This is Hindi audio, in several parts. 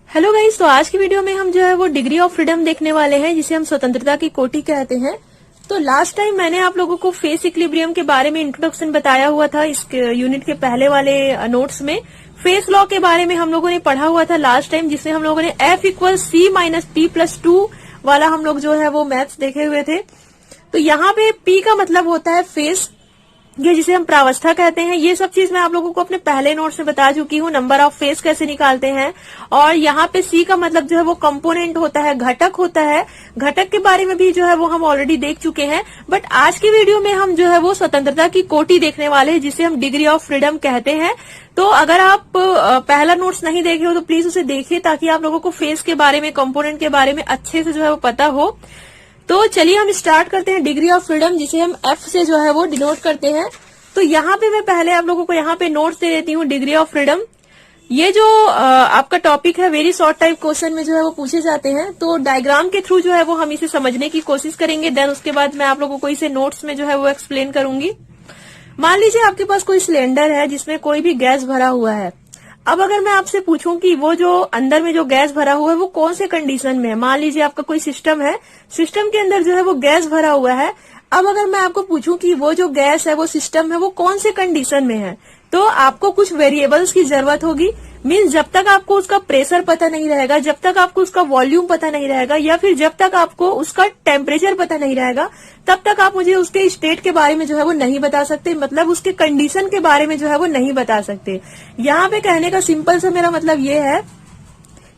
हेलो गाइस, तो आज की वीडियो में हम जो है वो डिग्री ऑफ फ्रीडम देखने वाले हैं, जिसे हम स्वतंत्रता की कोटि कहते हैं। तो लास्ट टाइम मैंने आप लोगों को फेस इक्विलिब्रियम के बारे में इंट्रोडक्शन बताया हुआ था। इस यूनिट के पहले वाले नोट्स में फेस लॉ के बारे में हम लोगों ने पढ़ा हुआ था लास्ट टाइम, जिसमें हम लोगों ने F = C - T+2 वाला हम लोग जो है वो मैथ्स देखे हुए थे। तो यहाँ पे P का मतलब होता है फेस, ये जिसे हम प्रावस्था कहते हैं। ये सब चीज मैं आप लोगों को अपने पहले नोट में बता चुकी हूँ, नंबर ऑफ फेस कैसे निकालते हैं। और यहाँ पे सी का मतलब जो है वो कंपोनेंट होता है, घटक होता है। घटक के बारे में भी जो है वो हम ऑलरेडी देख चुके हैं। बट आज की वीडियो में हम जो है वो स्वतंत्रता की कोटि देखने वाले हैं, जिसे हम डिग्री ऑफ फ्रीडम कहते हैं। तो अगर आप पहला नोट्स नहीं देखे हो तो प्लीज उसे देखिए, ताकि आप लोगों को फेस के बारे में, कंपोनेंट के बारे में अच्छे से जो है वो पता हो। तो चलिए हम स्टार्ट करते हैं डिग्री ऑफ फ्रीडम, जिसे हम F से जो है वो डिनोट करते हैं। तो यहाँ पे मैं पहले आप लोगों को यहाँ पे नोट्स दे देती हूँ डिग्री ऑफ फ्रीडम। ये जो आपका टॉपिक है, वेरी शॉर्ट टाइप क्वेश्चन में जो है वो पूछे जाते हैं। तो डायग्राम के थ्रू जो है वो हम इसे समझने की कोशिश करेंगे। देन उसके बाद मैं आप लोगों को इसे नोट्स में जो है वो एक्सप्लेन करूंगी। मान लीजिए आपके पास कोई सिलेंडर है जिसमें कोई भी गैस भरा हुआ है। अब अगर मैं आपसे पूछूं कि वो जो अंदर में जो गैस भरा हुआ है वो कौन से कंडीशन में है। मान लीजिए आपका कोई सिस्टम है, सिस्टम के अंदर जो है वो गैस भरा हुआ है। अब अगर मैं आपको पूछूं कि वो जो गैस है, वो सिस्टम है, वो कौन से कंडीशन में है, तो आपको कुछ वेरिएबल्स की जरूरत होगी। मीन्स जब तक आपको उसका प्रेशर पता नहीं रहेगा, जब तक आपको उसका वॉल्यूम पता नहीं रहेगा, या फिर जब तक आपको उसका टेम्परेचर पता नहीं रहेगा, तब तक आप मुझे उसके स्टेट के बारे में जो है वो नहीं बता सकते। मतलब उसके कंडीशन के बारे में जो है वो नहीं बता सकते। यहाँ पे कहने का सिंपल सा मेरा मतलब ये है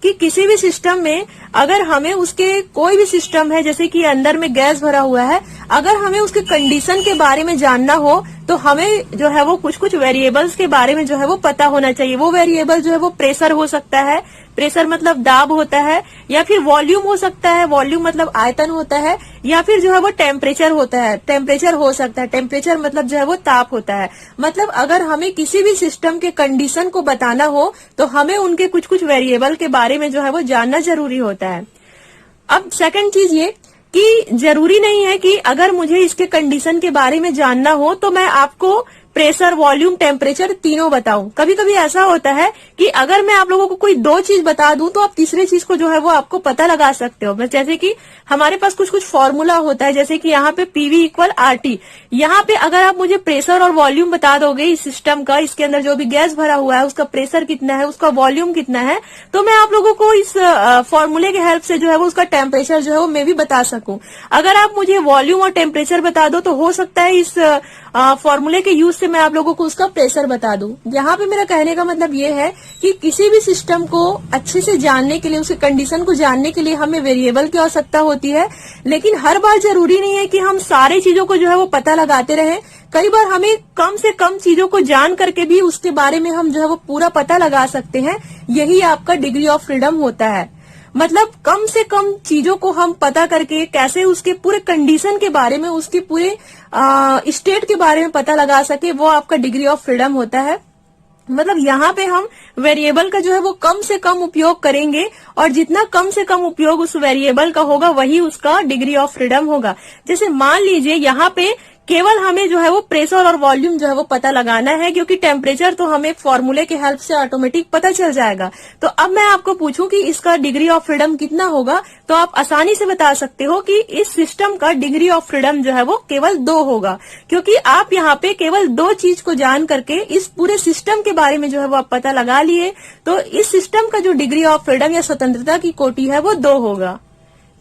कि किसी भी सिस्टम में अगर हमें उसके, कोई भी सिस्टम है जैसे कि अंदर में गैस भरा हुआ है, अगर हमें उसके कंडीशन के बारे में जानना हो तो हमें जो है वो कुछ वेरिएबल्स के बारे में जो है वो पता होना चाहिए। वो वेरिएबल जो है वो प्रेशर हो सकता है, प्रेशर मतलब दाब होता है, या फिर वॉल्यूम हो सकता है, वॉल्यूम मतलब आयतन होता है, या फिर जो है वो टेम्परेचर होता है, टेम्परेचर हो सकता है, टेम्परेचर मतलब जो है वो ताप होता है। मतलब अगर हमें किसी भी सिस्टम के कंडीशन को बताना हो तो हमें उनके कुछ वेरिएबल के बारे में जो है वो जानना जरूरी होता है। अब सेकंड चीज ये कि जरूरी नहीं है कि अगर मुझे इसके कंडीशन के बारे में जानना हो तो मैं आपको प्रेशर, वॉल्यूम, टेम्परेचर तीनों बताऊं। कभी कभी ऐसा होता है कि अगर मैं आप लोगों को कोई दो चीज बता दूं तो आप तीसरे चीज को जो है वो आपको पता लगा सकते हो। जैसे कि हमारे पास कुछ फॉर्मूला होता है, जैसे कि यहाँ पे PV = RT। यहाँ पे अगर आप मुझे प्रेशर और वॉल्यूम बता दोगे इस सिस्टम का, इसके अंदर जो भी गैस भरा हुआ है उसका प्रेशर कितना है, उसका वॉल्यूम कितना है, तो मैं आप लोगों को इस फॉर्मूले के हेल्प से जो है वो उसका टेम्परेचर जो है वो मैं भी बता सकूं। अगर आप मुझे वॉल्यूम और टेम्परेचर बता दो तो हो सकता है इस फॉर्मूले के यूज से मैं आप लोगों को उसका प्रेशर बता दूं। यहाँ पे मेरा कहने का मतलब ये है कि किसी भी सिस्टम को अच्छे से जानने के लिए, उसके कंडीशन को जानने के लिए हमें वेरिएबल की आवश्यकता होती है। लेकिन हर बार जरूरी नहीं है कि हम सारे चीजों को जो है वो पता लगाते रहें। कई बार हमें कम से कम चीजों को जान करके भी उसके बारे में हम जो है वो पूरा पता लगा सकते हैं। यही आपका डिग्री ऑफ फ्रीडम होता है। मतलब कम से कम चीजों को हम पता करके कैसे उसके पूरे कंडीशन के बारे में, उसके पूरे स्टेट के बारे में पता लगा सके, वो आपका डिग्री ऑफ फ्रीडम होता है। मतलब यहाँ पे हम वेरिएबल का जो है वो कम से कम उपयोग करेंगे, और जितना कम से कम उपयोग उस वेरिएबल का होगा वही उसका डिग्री ऑफ फ्रीडम होगा। जैसे मान लीजिए यहाँ पे केवल हमें जो है वो प्रेशर और वॉल्यूम जो है वो पता लगाना है, क्योंकि टेम्परेचर तो हमें फॉर्मूले के हेल्प से ऑटोमेटिक पता चल जाएगा। तो अब मैं आपको पूछूं कि इसका डिग्री ऑफ फ्रीडम कितना होगा, तो आप आसानी से बता सकते हो कि इस सिस्टम का डिग्री ऑफ फ्रीडम जो है वो केवल 2 होगा, क्योंकि आप यहाँ पे केवल 2 चीज को जान करके इस पूरे सिस्टम के बारे में जो है वो आप पता लगा लिए। तो इस सिस्टम का जो डिग्री ऑफ फ्रीडम या स्वतंत्रता की कोटि है वो 2 होगा।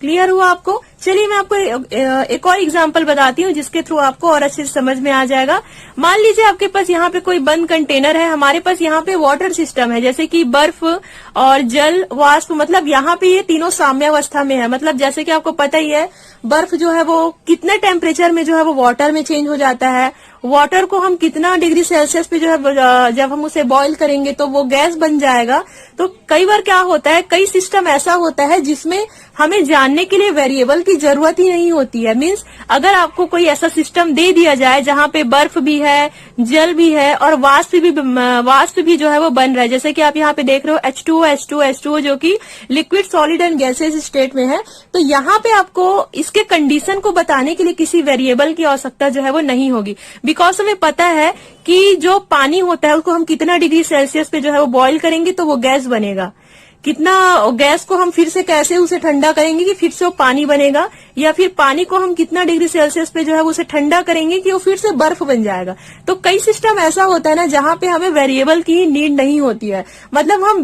क्लियर हुआ आपको? चलिए मैं आपको एक और एग्जांपल बताती हूँ, जिसके थ्रू आपको और अच्छे से समझ में आ जाएगा। मान लीजिए आपके पास यहाँ पे कोई बंद कंटेनर है, हमारे पास यहाँ पे वाटर सिस्टम है, जैसे कि बर्फ और जल, वाष्प। मतलब यहाँ पे ये तीनों साम्यावस्था में है। मतलब जैसे कि आपको पता ही है, बर्फ जो है वो कितने टेम्परेचर में जो है वो वाटर में चेंज हो जाता है। वाटर को हम कितना डिग्री सेल्सियस पे जो है जब हम उसे बॉईल करेंगे तो वो गैस बन जाएगा। तो कई बार क्या होता है, कई सिस्टम ऐसा होता है जिसमें हमें जानने के लिए वेरिएबल की जरूरत ही नहीं होती है। मीन्स अगर आपको कोई ऐसा सिस्टम दे दिया जाए जहाँ पे बर्फ भी है, जल भी है और वाष्प भी जो है वो बन रहा है, जैसे कि आप यहाँ पे देख रहे हो H2O H2O H2O, जो कि liquid, solid and gases state में है। तो यहाँ पे आपको इसके कंडीशन को बताने के लिए किसी वेरिएबल की आवश्यकता जो है वो नहीं होगी, बिकॉज हमें पता है कि जो पानी होता है उसको हम कितना डिग्री सेल्सियस पे जो है वो बॉईल करेंगे तो वो गैस बनेगा। कितना गैस को हम फिर से कैसे उसे ठंडा करेंगे कि फिर से वो पानी बनेगा, या फिर पानी को हम कितना डिग्री सेल्सियस पे जो है उसे ठंडा करेंगे कि वो फिर से बर्फ बन जाएगा। तो कई सिस्टम ऐसा होता है ना जहाँ पे हमें वेरिएबल की नीड नहीं होती है, मतलब हम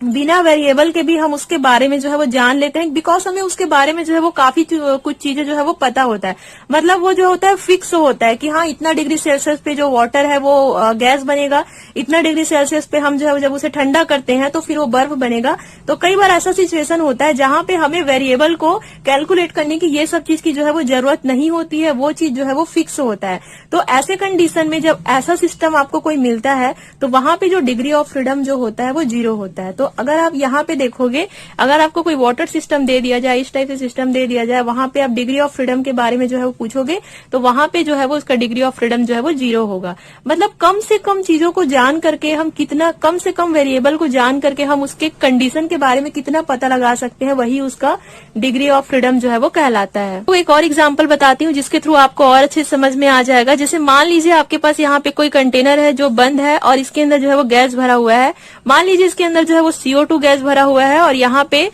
बिना वेरिएबल के भी हम उसके बारे में जो है वो जान लेते हैं, बिकॉज हमें उसके बारे में जो है वो काफी कुछ चीजें जो है वो पता होता है। मतलब वो जो होता है फिक्स होता है कि हाँ इतना डिग्री सेल्सियस पे जो वाटर है वो गैस बनेगा, इतना डिग्री सेल्सियस पे हम जो है जब उसे ठंडा करते हैं तो फिर वो बर्फ बनेगा। तो कई बार ऐसा सिचुएशन होता है जहाँ पे हमें वेरिएबल को कैलकुलेट करने की ये सब चीज की जो है वो जरूरत नहीं होती है, वो चीज जो है वो फिक्स होता है। तो ऐसे कंडीशन में जब ऐसा सिस्टम आपको कोई मिलता है तो वहां पे जो डिग्री ऑफ फ्रीडम जो होता है वो 0 होता है। तो अगर आप यहाँ पे देखोगे, अगर आपको कोई वाटर सिस्टम दे दिया जाए, इस टाइप से सिस्टम दे दिया जाए, वहां पे आप डिग्री ऑफ फ्रीडम के बारे में जो है वो पूछोगे तो वहां पे जो है वो उसका डिग्री ऑफ फ्रीडम जो है वो 0 होगा। मतलब कम से कम चीजों को जान करके हम कितना, कम से कम वेरिएबल को जान करके हम उसके कंडीशन के बारे में कितना पता लगा सकते हैं, वही उसका डिग्री ऑफ फ्रीडम जो है वो कहलाता है। तो एक और एग्जाम्पल बताती हूँ जिसके थ्रू आपको और अच्छे समझ में आ जाएगा। जैसे मान लीजिए आपके पास यहाँ पे कोई कंटेनर है जो बंद है और इसके अंदर जो है वो गैस भरा हुआ है। मान लीजिए इसके अंदर जो है वो CO2 गैस भरा हुआ है और यहाँ पे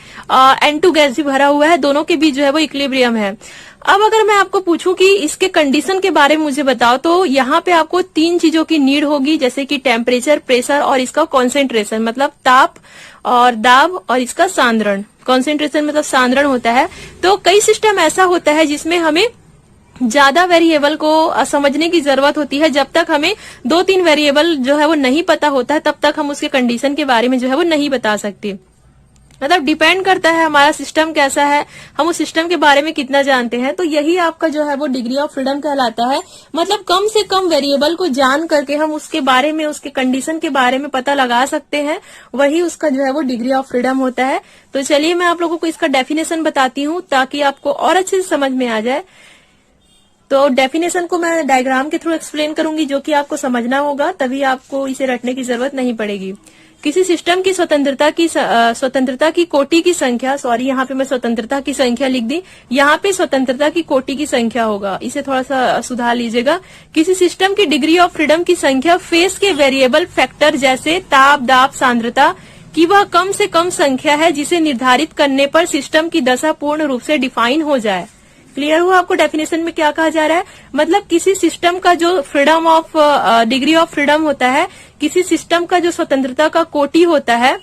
N2 गैस भी भरा हुआ है, दोनों के बीच जो है वो इक्विलिब्रियम है। अब अगर मैं आपको पूछूं कि इसके कंडीशन के बारे में मुझे बताओ, तो यहाँ पे आपको 3 चीजों की नीड होगी, जैसे कि टेम्परेचर, प्रेशर और इसका कॉन्सेंट्रेशन, मतलब ताप और दाब और इसका सांद्रण। कॉन्सेंट्रेशन मतलब सांद्रण होता है। तो कई सिस्टम ऐसा होता है जिसमें हमें ज्यादा वेरिएबल को समझने की जरूरत होती है। जब तक हमें 2-3 वेरिएबल जो है वो नहीं पता होता है तब तक हम उसके कंडीशन के बारे में जो है वो नहीं बता सकते। मतलब डिपेंड करता है हमारा सिस्टम कैसा है, हम उस सिस्टम के बारे में कितना जानते हैं। तो यही आपका जो है वो डिग्री ऑफ फ्रीडम कहलाता है। मतलब कम से कम वेरिएबल को जान करके हम उसके बारे में, उसके कंडीशन के बारे में पता लगा सकते हैं, वही उसका जो है वो डिग्री ऑफ फ्रीडम होता है। तो चलिए मैं आप लोगों को इसका डेफिनेशन बताती हूँ ताकि आपको और अच्छे से समझ में आ जाए। तो डेफिनेशन को मैं डायग्राम के थ्रू एक्सप्लेन करूंगी जो कि आपको समझना होगा, तभी आपको इसे रटने की जरूरत नहीं पड़ेगी। किसी सिस्टम की स्वतंत्रता की कोटि की संख्या, सॉरी यहाँ पे मैं स्वतंत्रता की संख्या लिख दी, यहाँ पे स्वतंत्रता की कोटि की संख्या होगा, इसे थोड़ा सा सुधार लीजिएगा। किसी सिस्टम की डिग्री ऑफ फ्रीडम की संख्या फेस के वेरिएबल फैक्टर जैसे ताप, दाब, सांद्रता की वह कम से कम संख्या है जिसे निर्धारित करने पर सिस्टम की दशा पूर्ण रूप से डिफाइन हो जाए। क्लियर हुआ आपको डेफिनेशन में क्या कहा जा रहा है? मतलब किसी सिस्टम का जो freedom of degree of freedom होता है, किसी सिस्टम का जो स्वतंत्रता का कोटि होता है,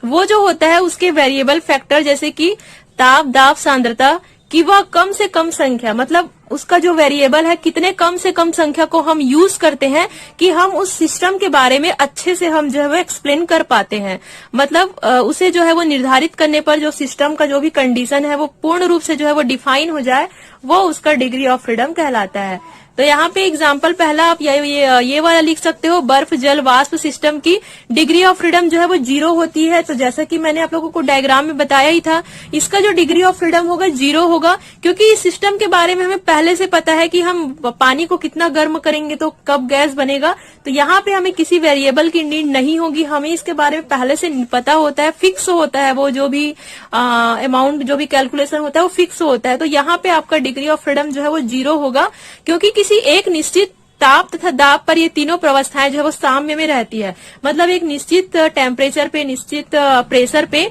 वो जो होता है उसके वेरिएबल फैक्टर जैसे कि ताप, दाब, सांद्रता की वह कम से कम संख्या, मतलब उसका जो वेरिएबल है कितने कम से कम संख्या को हम यूज करते हैं कि हम उस सिस्टम के बारे में अच्छे से हम जो है वो एक्सप्लेन कर पाते हैं। मतलब उसे जो है वो निर्धारित करने पर जो सिस्टम का जो भी कंडीशन है वो पूर्ण रूप से जो है वो डिफाइन हो जाए, वो उसका डिग्री ऑफ फ्रीडम कहलाता है। तो यहाँ पे एग्जाम्पल पहला आप ये वाला लिख सकते हो, बर्फ जल वाष्प सिस्टम की डिग्री ऑफ फ्रीडम जो है वो 0 होती है। तो जैसा कि मैंने आप लोगों को डायग्राम में बताया ही था, इसका जो डिग्री ऑफ फ्रीडम होगा 0 होगा, क्योंकि इस सिस्टम के बारे में हमें पहले से पता है कि हम पानी को कितना गर्म करेंगे तो कब गैस बनेगा। तो यहाँ पे हमें किसी वेरिएबल की नीड नहीं होगी, हमें इसके बारे में पहले से पता होता है, फिक्स होता है, वो जो भी अमाउंट जो भी कैलकुलेशन होता है वो फिक्स होता है। तो यहाँ पे आपका डिग्री ऑफ फ्रीडम जो है वो 0 होगा, क्योंकि किसी एक निश्चित ताप तथा दाब पर ये तीनों व्यवस्थाएं जो है वो साम्य में रहती है। मतलब एक निश्चित टेम्परेचर पे, निश्चित प्रेशर पे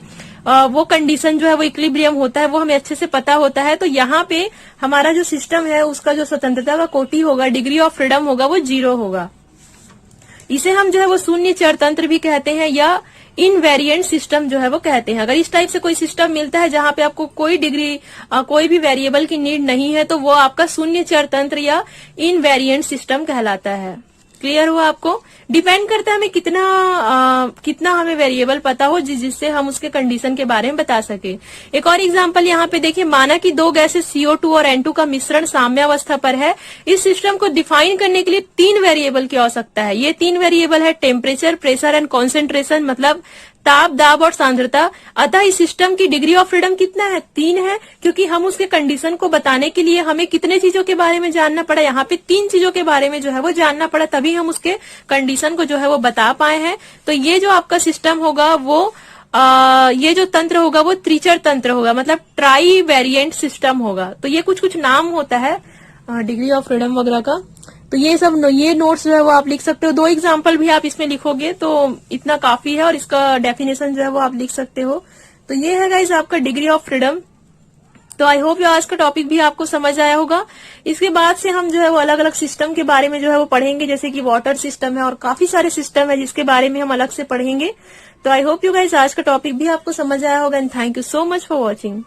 वो कंडीशन जो है वो इक्विलिब्रियम होता है, वो हमें अच्छे से पता होता है। तो यहाँ पे हमारा जो सिस्टम है उसका जो स्वतंत्रता का कोटि होगा, डिग्री ऑफ फ्रीडम होगा, वो 0 होगा। इसे हम जो है वो शून्य चर तंत्र भी कहते हैं या इनवेरिएंट सिस्टम जो है वो कहते हैं। अगर इस टाइप से कोई सिस्टम मिलता है जहां पे आपको कोई डिग्री कोई भी वेरिएबल की नीड नहीं है, तो वो आपका शून्य चर तंत्र या इनवेरिएंट सिस्टम कहलाता है। क्लियर हुआ आपको? डिपेंड करता है हमें कितना हमें वेरिएबल पता हो जिससे हम उसके कंडीशन के बारे में बता सके। एक और एग्जांपल यहाँ पे देखिए, माना कि 2 गैसेस CO2 और N2 का मिश्रण साम्यावस्था पर है। इस सिस्टम को डिफाइन करने के लिए 3 वेरिएबल की आवश्यकता है। ये 3 वेरिएबल है टेम्परेचर, प्रेशर एंड कॉन्सेंट्रेशन, मतलब ताप, दाब और सांद्रता। अतः इस सिस्टम की डिग्री ऑफ फ्रीडम कितना है? 3 है, क्योंकि हम उसके कंडीशन को बताने के लिए हमें कितने चीजों के बारे में जानना पड़ा? यहाँ पे 3 चीजों के बारे में जो है वो जानना पड़ा, तभी हम उसके कंडीशन को जो है वो बता पाए हैं। तो ये जो आपका सिस्टम होगा वो ये जो तंत्र होगा वो त्रिचर तंत्र होगा, मतलब ट्राई वेरिएंट सिस्टम होगा। तो ये कुछ नाम होता है डिग्री ऑफ फ्रीडम वगैरह का। तो ये नोट्स जो है वो आप लिख सकते हो। 2 एग्जाम्पल भी आप इसमें लिखोगे तो इतना काफी है, और इसका डेफिनेशन जो है वो आप लिख सकते हो। तो ये है गाइज आपका डिग्री ऑफ फ्रीडम। तो आई होप आज का टॉपिक भी आपको समझ आया होगा। इसके बाद से हम जो है वो अलग अलग सिस्टम के बारे में जो है वो पढ़ेंगे, जैसे कि वाटर सिस्टम है और काफी सारे सिस्टम है जिसके बारे में हम अलग से पढ़ेंगे। तो आई होप यू गाइज आज का टॉपिक भी आपको समझ आया होगा, and thank you so much for watching.